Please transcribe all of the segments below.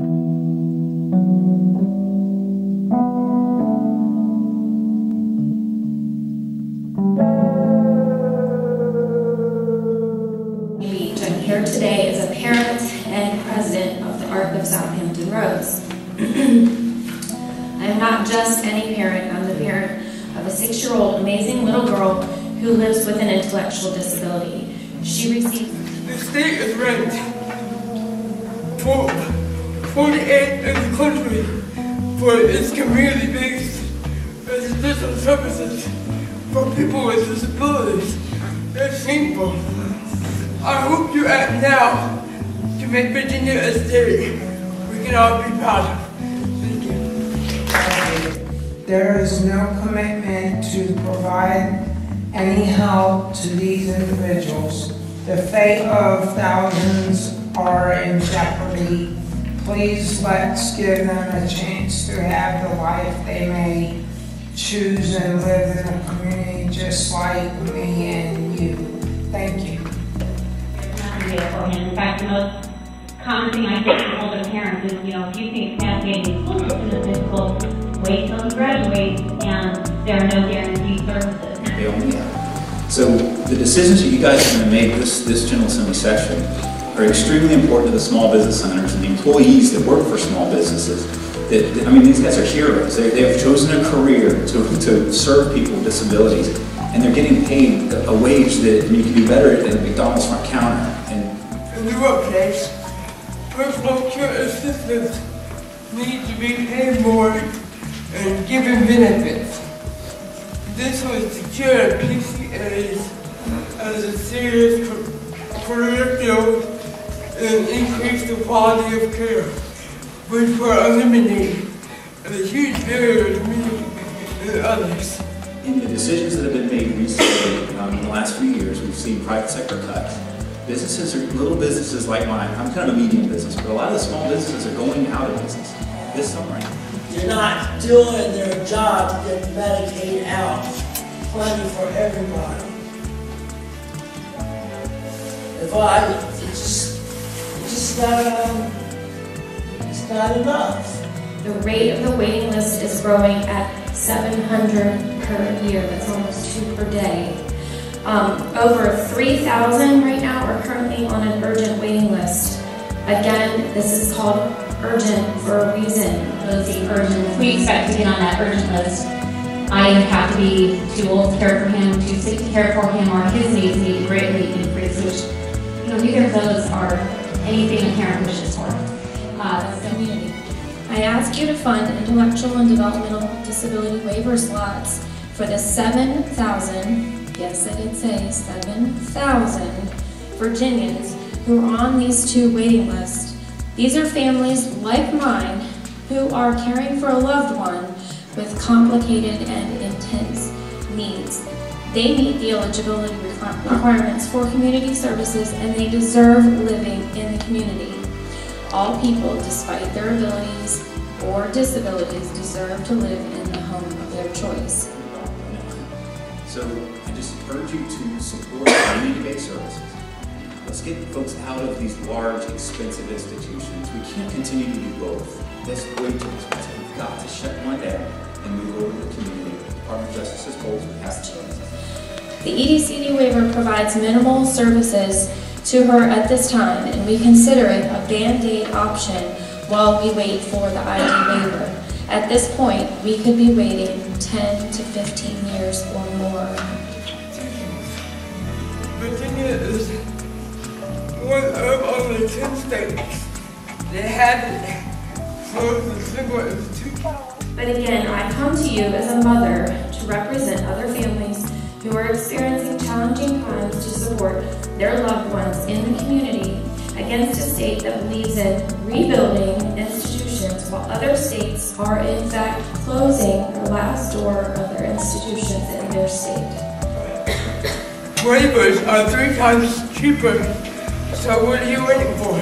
I'm here today as a parent and president of the Arc of Hampton Roads. I'm not just any parent, I'm the parent of a 6-year-old amazing little girl who lives with an intellectual disability. She receives... The state is ranked 48th in the country for its community-based residential services for people with disabilities. It's shameful. I hope you act now to make Virginia a state we can all be proud of. Thank you. There is no commitment to provide any help to these individuals. The fate of thousands are in jeopardy. Please let's give them a chance to have the life they may choose and live in a community just like me and you. Thank you. In fact, the most common thing I say to older parents is, if you think navigating school system is difficult, wait till you graduate, and there are no guaranteed services. They only have. So the decisions that you guys are going to make this General Assembly session are extremely important to the small business owners and the employees that work for small businesses. These guys are heroes. They have chosen a career to serve people with disabilities, and they're getting paid a wage that you can do better than a McDonald's front counter. In the workplace, personal care assistants need to be paid more and given benefits. This would secure PCAs as a serious career field and increase the quality of care, which will eliminate a huge barrier to me and others. In the decisions that have been made recently, in the last few years, we've seen private sector cuts. Little businesses like mine, I'm kind of a medium business, but a lot of the small businesses are going out of business this summer. They're not doing their job to get Medicaid out, plenty for everybody. It's not enough. The rate of the waiting list is growing at 700 per year. That's almost 2 per day. Over 3,000 right now are currently on an urgent waiting list. Again, this is called urgent for a reason. If we expect to get on that urgent list, I either have to be too old to care for him, too sick to care for him, or his needs need to greatly increase, which, neither of those are anything a parent wishes for. Community. I ask you to fund intellectual and developmental disability waiver slots for the 7,000, yes I did say 7,000 Virginians who are on these 2 waiting lists. These are families like mine who are caring for a loved one with complicated and intense needs. They meet the eligibility requirements for community services and they deserve living in the community. All people, despite their abilities or disabilities, deserve to live in the home of their choice. So I just urge you to support community-based services. Let's get folks out of these large, expensive institutions. We can't continue to do both. That's way too expensive. We've got to shut one down and move over to the community. The Department of Justice's goals we have to change. The EDCD waiver provides minimal services to her at this time, and we consider it a band-aid option while we wait for the ID waiver. At this point, we could be waiting 10 to 15 years or more. Virginia is one of only 10 states that haven't closed a single institution. But again, I come to you as a mother to represent other families who are experiencing challenging times to support their loved ones in the community against a state that believes in rebuilding institutions while other states are in fact closing the last door of their institutions in their state. Waivers are 3 times cheaper, so what are you waiting for?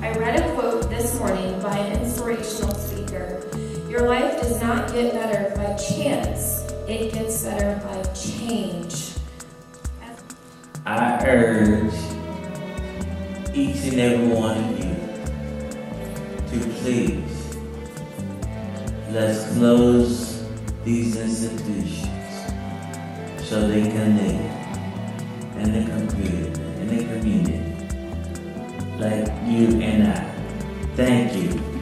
I read a quote this morning by an inspirational speaker. Your life does not get better by chance. It gets better by change. I urge each and every one of you to please, let's close these institutions so they can live in the community like you and I. Thank you.